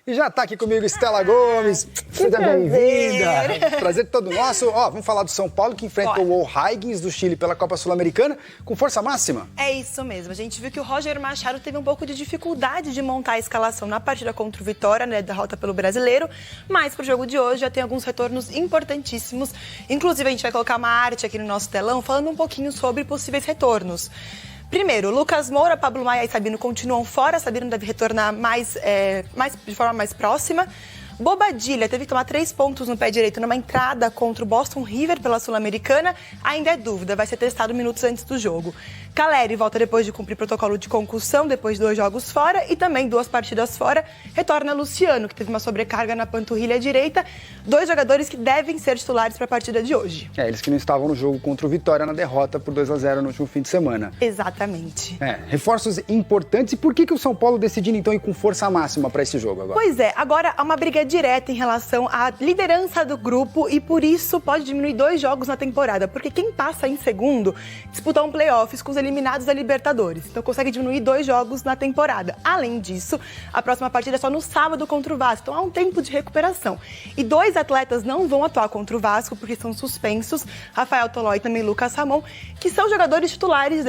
E já está aqui comigo Estela Gomes. Seja bem-vinda. Prazer todo nosso. Vamos falar do São Paulo, que enfrenta o O'Higgins do Chile pela Copa Sul-Americana com força máxima. É isso mesmo. A gente viu que o Roger Machado teve um pouco de dificuldade de montar a escalação na partida contra o Vitória, né, derrota pelo Brasileiro. Mas para o jogo de hoje já tem alguns retornos importantíssimos. Inclusive, a gente vai colocar uma arte aqui no nosso telão falando um pouquinho sobre possíveis retornos. Primeiro, Lucas Moura, Pablo Maia e Sabino continuam fora. Sabino deve retornar de forma mais próxima. Bobadilla teve que tomar 3 pontos no pé direito numa entrada contra o Boston River pela Sul-Americana. Ainda é dúvida, vai ser testado minutos antes do jogo. Caleri volta depois de cumprir protocolo de concussão, depois de 2 jogos fora e também 2 partidas fora. Retorna Luciano, que teve uma sobrecarga na panturrilha direita. 2 jogadores que devem ser titulares para a partida de hoje. Eles que não estavam no jogo contra o Vitória na derrota por 2-0 no último fim de semana. Exatamente. Reforços importantes. E por que o São Paulo decidiu então ir com força máxima para esse jogo agora? Pois é, agora há uma briga direta em relação à liderança do grupo e por isso pode diminuir 2 jogos na temporada, porque quem passa em segundo disputa um playoffs com os eliminados da Libertadores, então consegue diminuir 2 jogos na temporada. Além disso, a próxima partida é só no sábado contra o Vasco, então há um tempo de recuperação. E 2 atletas não vão atuar contra o Vasco porque são suspensos, Rafael Tolói e também Lucas Ramon, que são jogadores titulares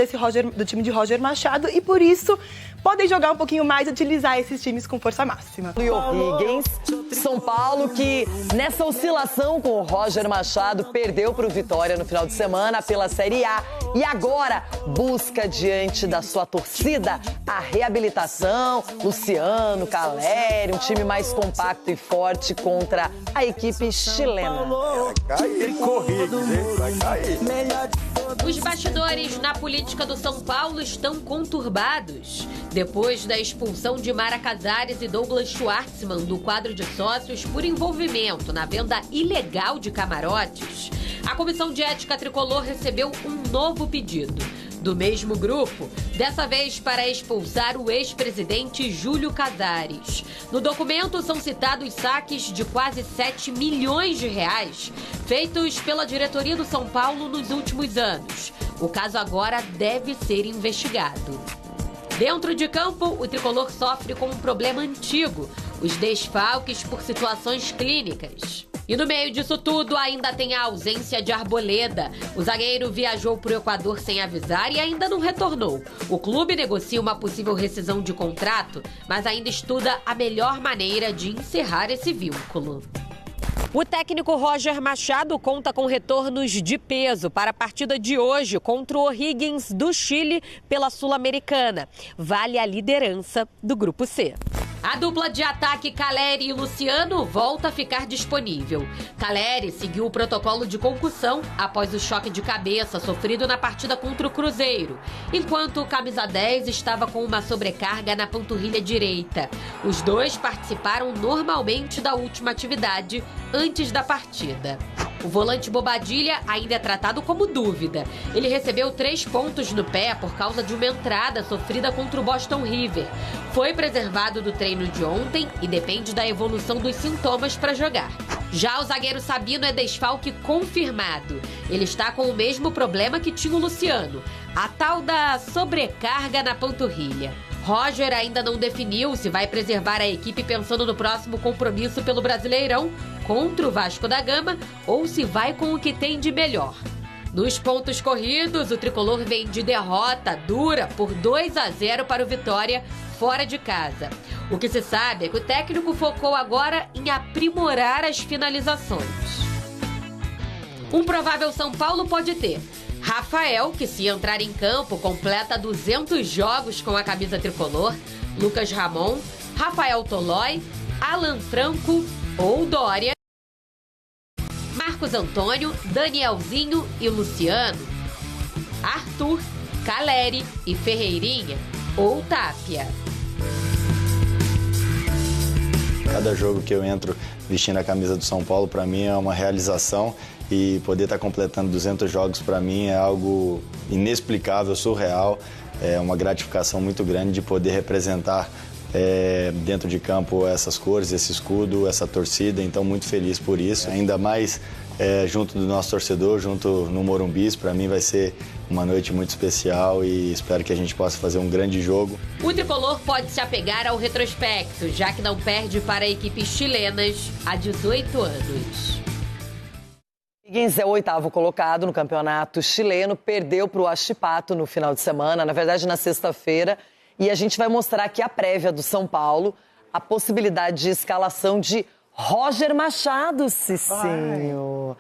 do time de Roger Machado e por isso podem jogar um pouquinho mais e utilizar esses times com força máxima. E o O'Higgins, São Paulo, que nessa oscilação com o Roger Machado perdeu para o Vitória no final de semana pela Série A e agora busca diante da sua torcida a reabilitação. Luciano, Caleri, um time mais compacto e forte contra a equipe chilena. Vai cair, O'Higgins, vai cair. Os bastidores na política do São Paulo estão conturbados. Depois da expulsão de Mara Casares e Douglas Schwartzman do quadro de sócios por envolvimento na venda ilegal de camarotes, a Comissão de Ética Tricolor recebeu um novo pedido do mesmo grupo, dessa vez para expulsar o ex-presidente Júlio Casares. No documento são citados saques de quase 7 milhões de reais feitos pela diretoria do São Paulo nos últimos anos. O caso agora deve ser investigado. Dentro de campo, o tricolor sofre com um problema antigo, os desfalques por situações clínicas. E no meio disso tudo, ainda tem a ausência de Arboleda. O zagueiro viajou para o Equador sem avisar e ainda não retornou. O clube negocia uma possível rescisão de contrato, mas ainda estuda a melhor maneira de encerrar esse vínculo. O técnico Roger Machado conta com retornos de peso para a partida de hoje contra o O'Higgins do Chile pela Sul-Americana. Vale a liderança do Grupo C. A dupla de ataque Caleri e Luciano volta a ficar disponível. Caleri seguiu o protocolo de concussão após o choque de cabeça sofrido na partida contra o Cruzeiro, enquanto o camisa 10 estava com uma sobrecarga na panturrilha direita. Os dois participaram normalmente da última atividade antes da partida. O volante Bobadilla ainda é tratado como dúvida. Ele recebeu 3 pontos no pé por causa de uma entrada sofrida contra o Boston River. Foi preservado do treino de ontem e depende da evolução dos sintomas para jogar. Já o zagueiro Sabino é desfalque confirmado. Ele está com o mesmo problema que tinha o Luciano, a tal da sobrecarga na panturrilha. Roger ainda não definiu se vai preservar a equipe pensando no próximo compromisso pelo Brasileirão contra o Vasco da Gama ou se vai com o que tem de melhor. Nos pontos corridos, o tricolor vem de derrota dura por 2-0 para o Vitória fora de casa. O que se sabe é que o técnico focou agora em aprimorar as finalizações. Um provável São Paulo pode ter Rafael, que se entrar em campo completa 200 jogos com a camisa tricolor, Lucas Ramon, Rafael Tolói, Alan Franco ou Dória, Marcos Antônio, Danielzinho e Luciano, Arthur, Caleri e Ferreirinha ou Tapia. Cada jogo que eu entro vestindo a camisa do São Paulo, para mim é uma realização e poder estar completando 200 jogos para mim é algo inexplicável, surreal, é uma gratificação muito grande de poder representar dentro de campo essas cores, esse escudo, essa torcida, então muito feliz por isso, ainda mais junto do nosso torcedor, junto no Morumbi, para mim vai ser uma noite muito especial e espero que a gente possa fazer um grande jogo. O tricolor pode se apegar ao retrospecto, já que não perde para equipes chilenas há 18 anos. Higgins é o 8º colocado no campeonato chileno, perdeu para o Huachipato no final de semana, na verdade na sexta-feira, e a gente vai mostrar aqui a prévia do São Paulo, a possibilidade de escalação de Roger Machado, Cicinho.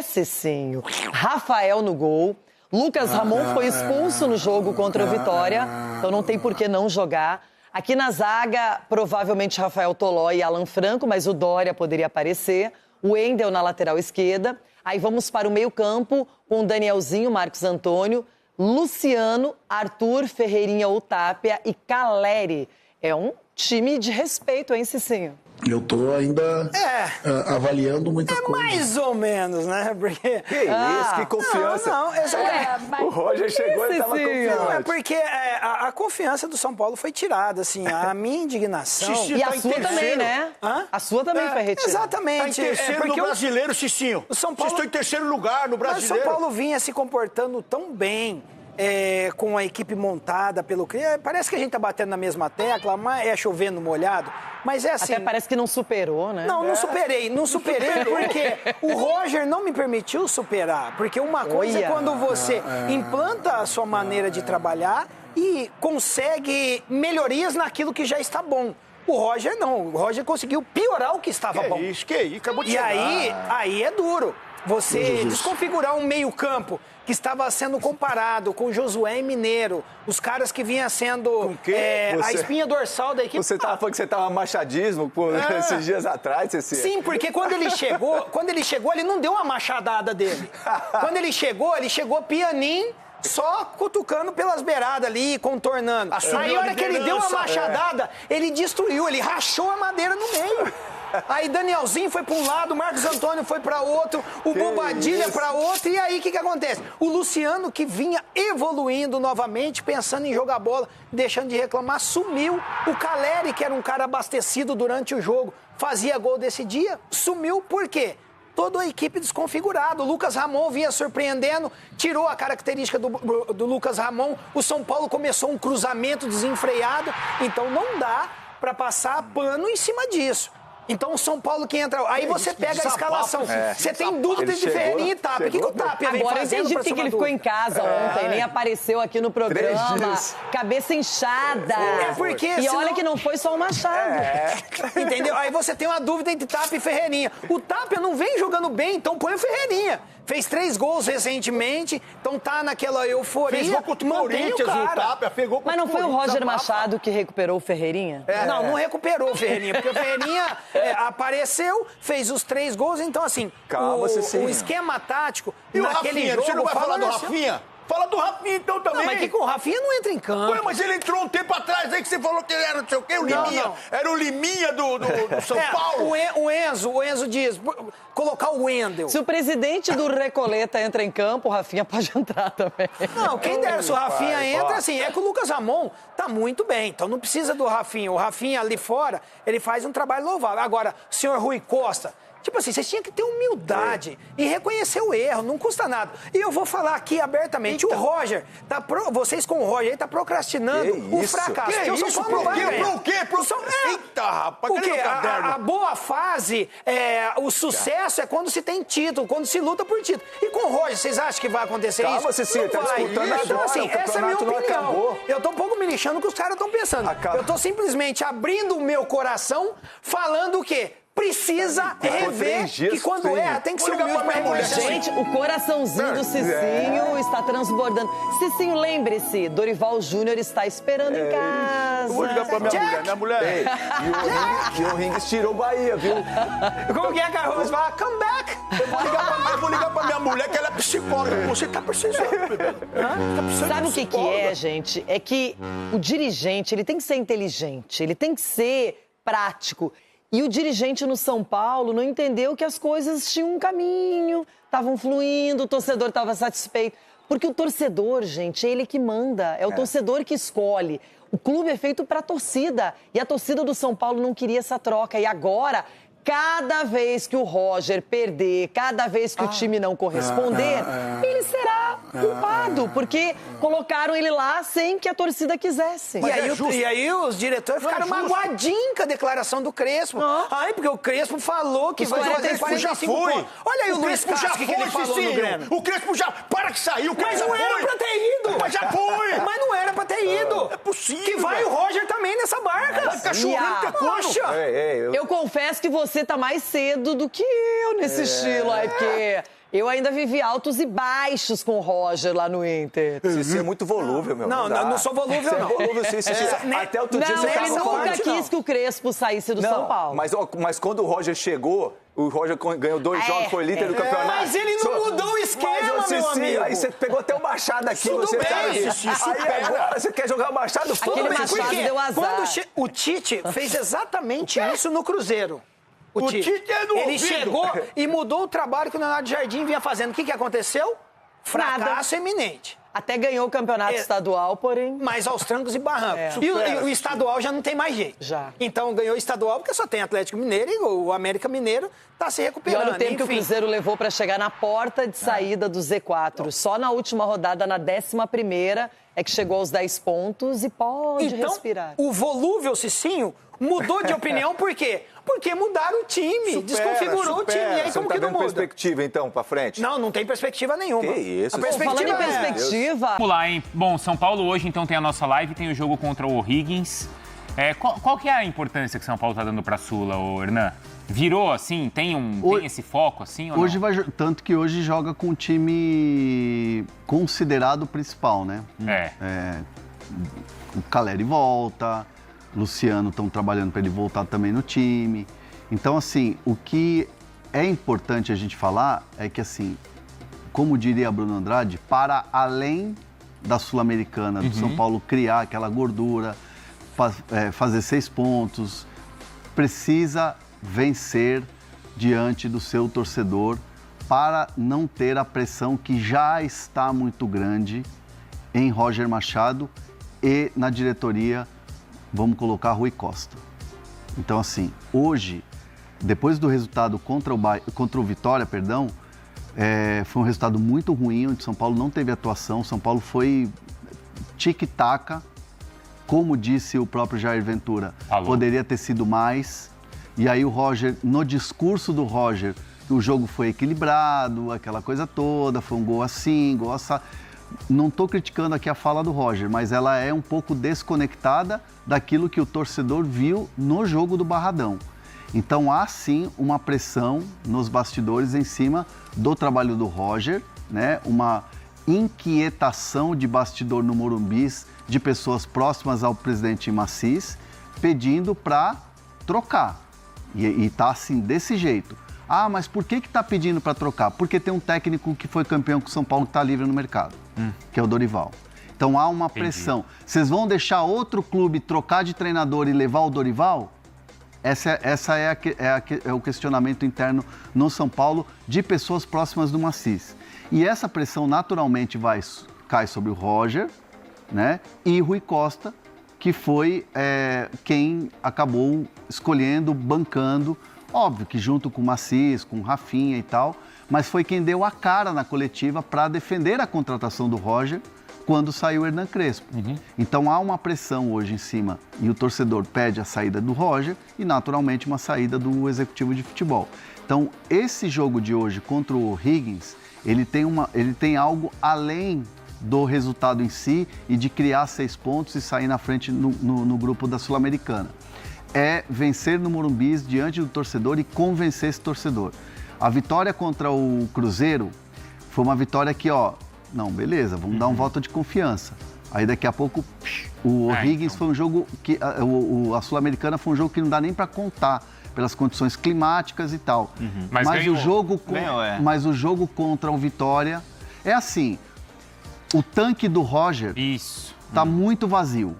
Cicinho. Rafael no gol. Lucas Ramon foi expulso no jogo contra o Vitória, então não tem por que não jogar. Aqui na zaga, provavelmente Rafael Toló e Alan Franco, mas o Dória poderia aparecer. O Wendel na lateral esquerda. Aí vamos para o meio-campo com o Danielzinho, Marcos Antônio, Luciano, Arthur, Ferreirinha ou Tapia e Caleri. É um time de respeito, hein, Cicinho? Eu tô ainda avaliando muita coisa. Mais ou menos, né? Porque... Que isso, que confiança. O Roger chegou e tava confiante. Não, é porque a confiança do São Paulo foi tirada, assim, a minha indignação... E a sua também, né? A sua também foi retirada. Exatamente. Está em terceiro no brasileiro, Cicinho. O São Paulo... Vocês estão em terceiro lugar no brasileiro. Mas o São Paulo vinha se comportando tão bem... com a equipe montada pelo Cria, parece que a gente tá batendo na mesma tecla, mas é chovendo molhado, mas é assim... Até parece que não superou, né? Não superei porque o Roger não me permitiu superar, porque uma coisa é quando você implanta a sua maneira de trabalhar e consegue melhorias naquilo que já está bom. O Roger não, o Roger conseguiu piorar o que estava bom. Que isso, acabou de chegar. E aí é duro. Você desconfigurar um meio-campo que estava sendo comparado com Josué e Mineiro, os caras que vinham sendo a espinha dorsal da equipe. Você estava falando que você estava machadismo esses dias atrás, Cicinho? Sim, porque quando ele chegou, ele não deu uma machadada dele. Quando ele chegou pianinho, só cutucando pelas beiradas ali, contornando. Aí, a hora que ele deu uma machadada, ele destruiu, ele rachou a madeira no meio. Aí Danielzinho foi para um lado, o Marcos Antônio foi para outro, o Bobadilha para outro, e aí o que acontece? O Luciano, que vinha evoluindo novamente, pensando em jogar bola, deixando de reclamar, sumiu. O Caleri, que era um cara abastecido durante o jogo, fazia gol desse dia, sumiu. Por quê? Toda a equipe desconfigurada. O Lucas Ramon vinha surpreendendo, tirou a característica do Lucas Ramon, o São Paulo começou um cruzamento desenfreado, então não dá para passar pano em cima disso. Então, o São Paulo que entra... Aí você pega a escalação. Você tem dúvida de Ferreirinha e Tapia. O que o Tapia vem fazendo? Agora eu entendi porque ele ficou em casa ontem, nem apareceu aqui no programa. Cabeça inchada. E olha que não foi só o Machado. Entendeu? Aí você tem uma dúvida entre Tapia e Ferreirinha. O Tapia não vem jogando bem, então põe o Ferreirinha. Fez 3 gols recentemente, então tá naquela euforia. Fez gol contra o Corinthians, o Tapia fez gol contra o Corinthians. Mas não foi o Roger Machado que recuperou o Ferreirinha? Não recuperou o Ferreirinha, porque o Ferreirinha apareceu, fez os 3 gols, então assim, o esquema tático e naquele Rafinha, jogo... Você não vai falar do Rafinha? Fala do Rafinha então também. Não, mas que o Rafinha não entra em campo. Ué, mas ele entrou um tempo atrás aí que você falou que ele era não sei o quê, o Liminha. Não. Era o Liminha do São Paulo. O Enzo diz, colocar o Wendel. Se o presidente do Recoleta entra em campo, o Rafinha pode entrar também. Não, quem dera se o Rafinha entra, assim, é que o Lucas Ramon tá muito bem, então não precisa do Rafinha. O Rafinha ali fora, ele faz um trabalho louvável. Agora, o senhor Rui Costa... Tipo assim, vocês tinham que ter humildade e reconhecer o erro, não custa nada. E eu vou falar aqui abertamente, o Roger, vocês com o Roger, ele tá procrastinando o fracasso. Que isso? Pro quê? Eita, rapaz, cadê meu caderno? A boa fase, o sucesso é quando se tem título, quando se luta por título. E com o Roger, vocês acham que vai acontecer isso? Calma, Cicinho, tá disputando agora, então, assim, essa é a minha opinião. Eu tô um pouco me lixando o que os caras estão pensando. Eu tô simplesmente abrindo o meu coração, falando o quê? Precisa rever que quando tem que ser humilde pra reconhecer. Gente, o coraçãozinho do Cicinho está transbordando. Cicinho, lembre-se, Dorival Júnior está esperando em casa. Eu vou ligar pra minha mulher. E o Ringues tirou o Bahia, viu? Como que é, Carlos? Vai, come back. Eu vou ligar pra minha mulher, que ela é psicóloga. Você tá precisando, bebê. Sabe o que é, gente? É que o dirigente, ele tem que ser inteligente, ele tem que ser prático. E o dirigente no São Paulo não entendeu que as coisas tinham um caminho, estavam fluindo, o torcedor estava satisfeito. Porque o torcedor, gente, é ele que manda, é o torcedor que escolhe. O clube é feito para a torcida. E a torcida do São Paulo não queria essa troca. E agora, cada vez que o Roger perder, cada vez que o time não corresponder, ele será culpado, porque colocaram ele lá sem que a torcida quisesse. E aí os diretores ficaram magoadinhos com a declaração do Crespo. Ai, porque o Crespo falou que vai fazer 45 pontos. Olha aí o Luiz Castro que ele falou no Grêmio. O Crespo já... Para que saiu, mas não era pra ter ido. Mas já foi. Mas não era pra ter ido. É possível. Que vai o Roger também nessa barca. Vai ficar chorando até coxa. Eu confesso que você tá mais cedo do que eu nesse estilo aí, porque... Eu ainda vivi altos e baixos com o Roger lá no Inter. Você é muito volúvel, meu. Não sou volúvel, não. Volúvel, sim. Até outro dia você ele nunca quis que o Crespo saísse do São Paulo. Mas quando o Roger chegou, o Roger ganhou 2 jogos, foi líder do campeonato. Mas ele não mudou o esquema, meu amigo. Aí você pegou até o Machado aqui. Tudo bem, aí agora você quer jogar o Machado fora. Aquele Machado deu azar. Quando o Tite fez exatamente isso no Cruzeiro. O Tite ele chegou e mudou o trabalho que o Leonardo Jardim vinha fazendo. O que aconteceu? Fracasso eminente. Até ganhou o campeonato estadual, porém... Mas aos trancos e barrancos. E o estadual já não tem mais jeito. Já. Então ganhou o estadual porque só tem Atlético Mineiro e o América Mineiro tá se recuperando. E olha o tempo que o Cruzeiro levou para chegar na porta de saída do Z4. Só na última rodada, na 11ª, é que chegou aos 10 pontos e pode respirar. O volúvel Cicinho mudou de opinião por quê? Porque mudaram o time, desconfigurou o time. E aí, como que não muda? Perspectiva, então, pra frente? Não tem perspectiva nenhuma. Que isso? A perspectiva falando em perspectiva... Vamos lá, hein? Bom, São Paulo hoje, então, tem a nossa live, tem o jogo contra o O'Higgins. Qual que é a importância que São Paulo tá dando pra Sula, ô Hernan? Virou, assim? Tem esse foco, assim, ou hoje não? Tanto que hoje joga com um time considerado principal, né? O Caleri volta... Luciano estão trabalhando para ele voltar também no time. Então, assim, o que é importante a gente falar é que, assim, como diria Bruno Andrade, para além da Sul-Americana, do São Paulo criar aquela gordura, fazer 6 pontos, precisa vencer diante do seu torcedor para não ter a pressão que já está muito grande em Roger Machado e na diretoria. Vamos colocar Rui Costa. Então, assim, hoje, depois do resultado contra o Vitória, foi um resultado muito ruim, onde São Paulo não teve atuação. São Paulo foi tic-tac, como disse o próprio Jair Ventura. Poderia ter sido mais. E aí o Roger, no discurso do Roger, o jogo foi equilibrado, aquela coisa toda, foi um gol assim, gol assado. Não estou criticando aqui a fala do Roger, mas ela é um pouco desconectada daquilo que o torcedor viu no jogo do Barradão. Então há sim uma pressão nos bastidores em cima do trabalho do Roger, né? Uma inquietação de bastidor no Morumbi, de pessoas próximas ao presidente Macis, pedindo para trocar. E tá assim, desse jeito. Ah, mas por que está pedindo para trocar? Porque tem um técnico que foi campeão com o São Paulo que está livre no mercado, que é o Dorival. Então há uma pressão. Vocês vão deixar outro clube trocar de treinador e levar o Dorival? Essa é o questionamento interno no São Paulo de pessoas próximas do Macis. E essa pressão naturalmente cai sobre o Roger, né? E Rui Costa, que foi quem acabou escolhendo, bancando. Óbvio que junto com o Macis, com o Rafinha e tal, mas foi quem deu a cara na coletiva para defender a contratação do Roger quando saiu o Hernan Crespo. Então há uma pressão hoje em cima e o torcedor pede a saída do Roger e naturalmente uma saída do executivo de futebol. Então esse jogo de hoje contra o O'Higgins, ele tem algo além do resultado em si e de criar 6 pontos e sair na frente no grupo da Sul-Americana. É vencer no Morumbi diante do torcedor e convencer esse torcedor. A vitória contra o Cruzeiro foi uma vitória que, não, beleza, vamos dar um voto de confiança. Aí daqui a pouco o O'Higgins foi um jogo que a Sul-Americana foi um jogo que não dá nem para contar pelas condições climáticas e tal. Mas ganhou, mas o jogo contra o Vitória é assim, o tanque do Roger tá muito vazio.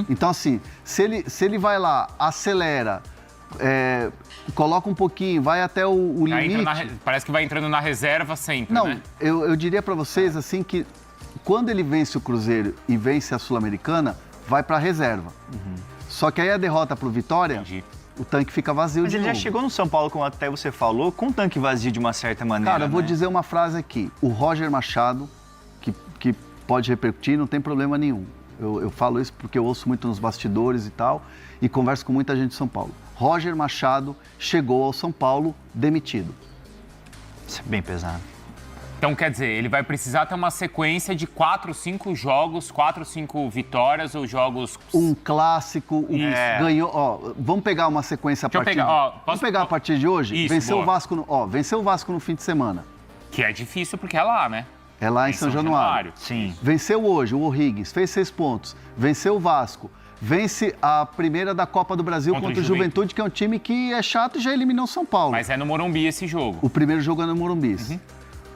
Então, assim, se ele vai lá, acelera, coloca um pouquinho, vai até o limite... Parece que vai entrando na reserva sempre, Não, né? eu diria para vocês, assim, que quando ele vence o Cruzeiro e vence a Sul-Americana, vai para a reserva. Só que aí a derrota pro Vitória, o tanque fica vazio de novo. Mas ele já chegou no São Paulo, como até você falou, com o tanque vazio de uma certa maneira. Cara, eu vou dizer uma frase aqui. O Roger Machado pode repercutir, não tem problema nenhum. Eu falo isso porque eu ouço muito nos bastidores e tal, e converso com muita gente de São Paulo. Roger Machado chegou ao São Paulo demitido. Isso é bem pesado. Então, quer dizer, ele vai precisar ter uma sequência de 4, 5 jogos, 4, 5 vitórias ou jogos... Um clássico, ganhou... Ó, vamos pegar uma sequência a partir... Vamos pegar a partir de hoje? Isso, venceu o Vasco no fim de semana. Que é difícil porque é lá, né? É lá em São Januário. Sim. Venceu hoje o O'Higgins, fez 6 pontos. Venceu o Vasco. Vence a primeira da Copa do Brasil contra o Juventude, que é um time que é chato e já eliminou o São Paulo. Mas é no Morumbi esse jogo. O primeiro jogo é no Morumbi.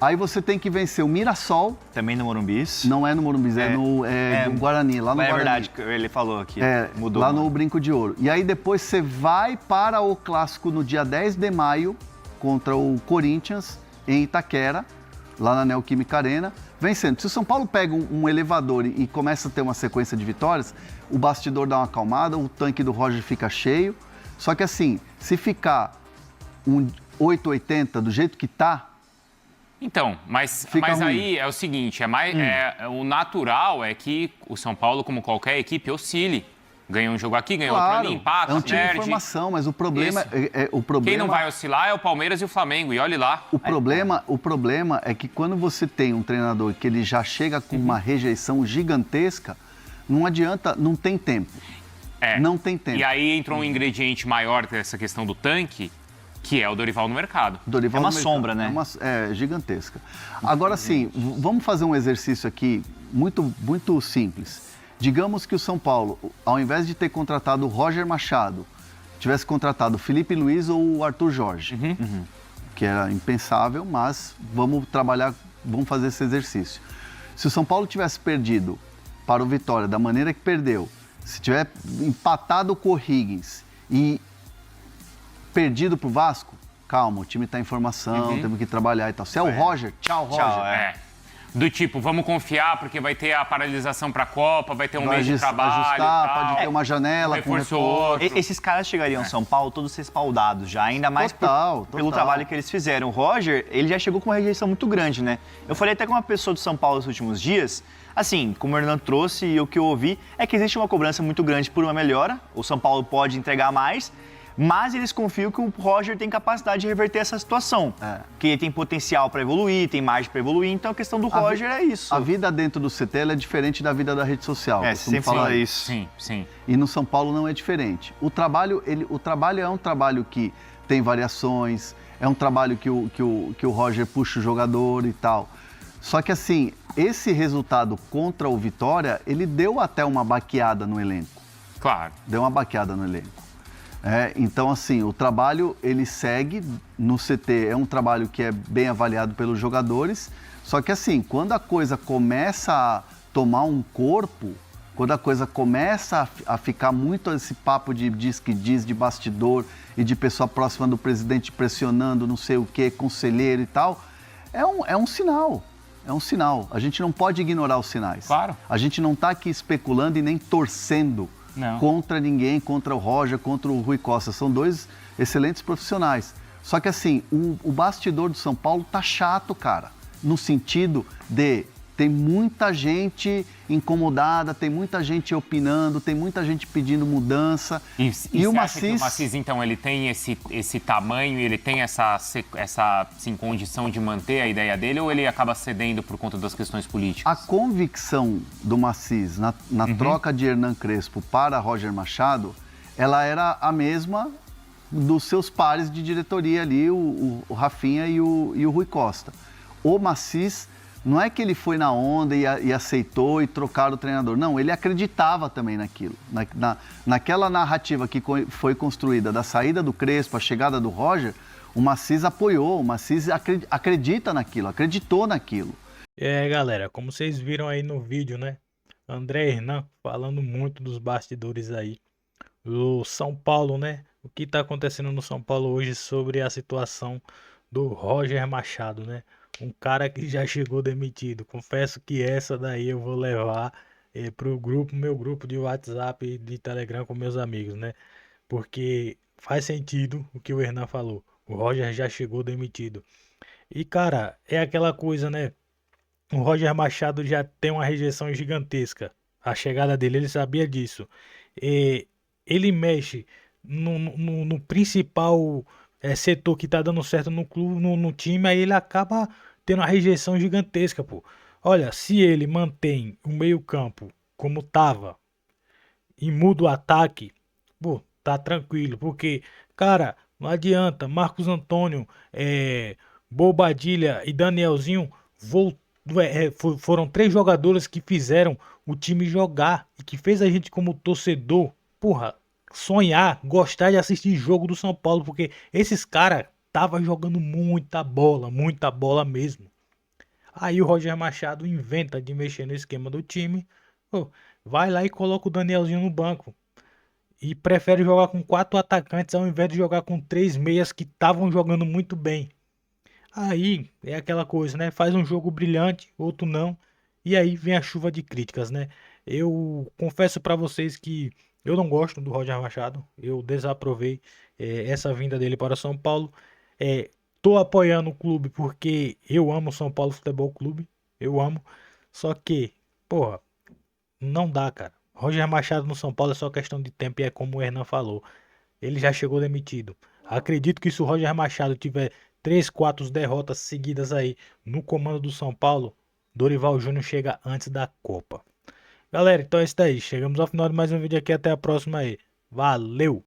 Aí você tem que vencer o Mirassol. Também no Morumbi. Não é no Morumbi, no Guarani, lá no Guarani. É verdade, ele falou aqui. Mudou. Lá no Brinco de Ouro. E aí depois você vai para o clássico no dia 10 de maio contra o Corinthians, em Itaquera, lá na Neoquímica Arena, vencendo. Se o São Paulo pega um elevador e começa a ter uma sequência de vitórias, o bastidor dá uma acalmada, o tanque do Roger fica cheio. Só que assim, se ficar um 8,80 do jeito que tá... Então, mas aí é o seguinte, o natural é que o São Paulo, como qualquer equipe, oscile. Ganha um jogo aqui, ganha outro ali, empata, é um time perde. de formação, mas o problema... Quem não vai oscilar é o Palmeiras e o Flamengo, e olhe lá. O problema é que quando você tem um treinador que ele já chega com uma rejeição gigantesca, não adianta, não tem tempo. Não tem tempo. E aí entrou um ingrediente maior dessa questão do tanque, que é o Dorival no mercado. Dorival é uma sombra, né? É gigantesca. Agora sim, vamos fazer um exercício aqui muito, muito simples. Digamos que o São Paulo, ao invés de ter contratado o Roger Machado, tivesse contratado o Felipe Luiz ou o Arthur Jorge, que era impensável, mas vamos fazer esse exercício. Se o São Paulo tivesse perdido para o Vitória da maneira que perdeu, se tiver empatado com o O'Higgins e perdido pro Vasco, calma, o time tá em formação, temos que trabalhar e tal. Se é o Roger, tchau, Roger. Tchau, Do tipo, vamos confiar porque vai ter a paralisação pra Copa, vai ter um mês de trabalho ajustar, pode ter uma janela com outro. Esses caras chegariam em São Paulo todos respaldados já, ainda mais pelo trabalho que eles fizeram. O Roger, ele já chegou com uma rejeição muito grande, né? Eu falei até com uma pessoa do São Paulo nos últimos dias, assim, como o Hernan trouxe e o que eu ouvi, é que existe uma cobrança muito grande por uma melhora, o São Paulo pode entregar mais, mas eles confiam que o Roger tem capacidade de reverter essa situação. Que ele tem potencial para evoluir, tem margem para evoluir, então a questão do Roger é isso. A vida dentro do CT é diferente da vida da rede social. Você sempre fala isso. Sim. E no São Paulo não é diferente. O trabalho é um trabalho que tem variações, é um trabalho que o Roger puxa o jogador e tal. Só que assim, esse resultado contra o Vitória, ele deu até uma baqueada no elenco. Claro. Deu uma baqueada no elenco. Então, assim, o trabalho, ele segue no CT, é um trabalho que é bem avaliado pelos jogadores, só que assim, quando a coisa começa a tomar um corpo, quando a coisa começa a ficar muito esse papo de diz que diz, de bastidor e de pessoa próxima do presidente pressionando não sei o quê, conselheiro e tal, é um sinal. É um sinal. A gente não pode ignorar os sinais. Claro. A gente não está aqui especulando e nem torcendo contra ninguém, contra o Roger, contra o Rui Costa. São dois excelentes profissionais. Só que assim, o bastidor do São Paulo tá chato, cara. No sentido de tem muita gente incomodada, tem muita gente opinando, tem muita gente pedindo mudança. E o Maciz, então, ele tem esse tamanho, ele tem essa condição de manter a ideia dele, ou ele acaba cedendo por conta das questões políticas? A convicção do Maciz na troca de Hernan Crespo para Roger Machado, ela era a mesma dos seus pares de diretoria ali, o Rafinha e o Rui Costa. O Maciz, não é que ele foi na onda e aceitou e trocaram o treinador. Não, ele acreditava também naquilo. Naquela narrativa que foi construída da saída do Crespo, a chegada do Roger, o Maciz apoiou, o Maciz acredita naquilo, acreditou naquilo. Galera, como vocês viram aí no vídeo, né? André Hernan falando muito dos bastidores aí. O São Paulo, né? O que está acontecendo no São Paulo hoje sobre a situação do Roger Machado, né? Um cara que já chegou demitido. Confesso que essa daí eu vou levar pro meu grupo de WhatsApp e de Telegram com meus amigos, né? Porque faz sentido o que o Hernan falou. O Roger já chegou demitido. E, cara, é aquela coisa, né? o Roger Machado já tem uma rejeição gigantesca. A chegada dele, ele sabia disso. Ele mexe no principal setor que tá dando certo no clube, no time, aí ele acaba tendo uma rejeição gigantesca, pô. Olha, se ele mantém o meio-campo como tava e muda o ataque, pô, tá tranquilo, porque, cara, não adianta. Marcos Antônio, Bobadilha e Danielzinho foram 3 jogadores que fizeram o time jogar e que fez a gente como torcedor, porra, sonhar, gostar de assistir jogo do São Paulo, porque esses caras estavam jogando muita bola mesmo. Aí o Roger Machado inventa de mexer no esquema do time, vai lá e coloca o Danielzinho no banco. E prefere jogar com 4 atacantes ao invés de jogar com 3 meias que estavam jogando muito bem. Aí é aquela coisa, né? Faz um jogo brilhante, outro não. E aí vem a chuva de críticas, né? Eu confesso pra vocês que eu não gosto do Roger Machado. Eu desaprovei essa vinda dele para São Paulo. Tô apoiando o clube porque eu amo o São Paulo Futebol Clube. Eu amo. Só que, porra, não dá, cara. Roger Machado no São Paulo é só questão de tempo e é como o Hernan falou. Ele já chegou demitido. Acredito que se o Roger Machado tiver 3, 4 derrotas seguidas aí no comando do São Paulo, Dorival Júnior chega antes da Copa. Galera, então é isso daí. Chegamos ao final de mais um vídeo aqui. Até a próxima aí. Valeu!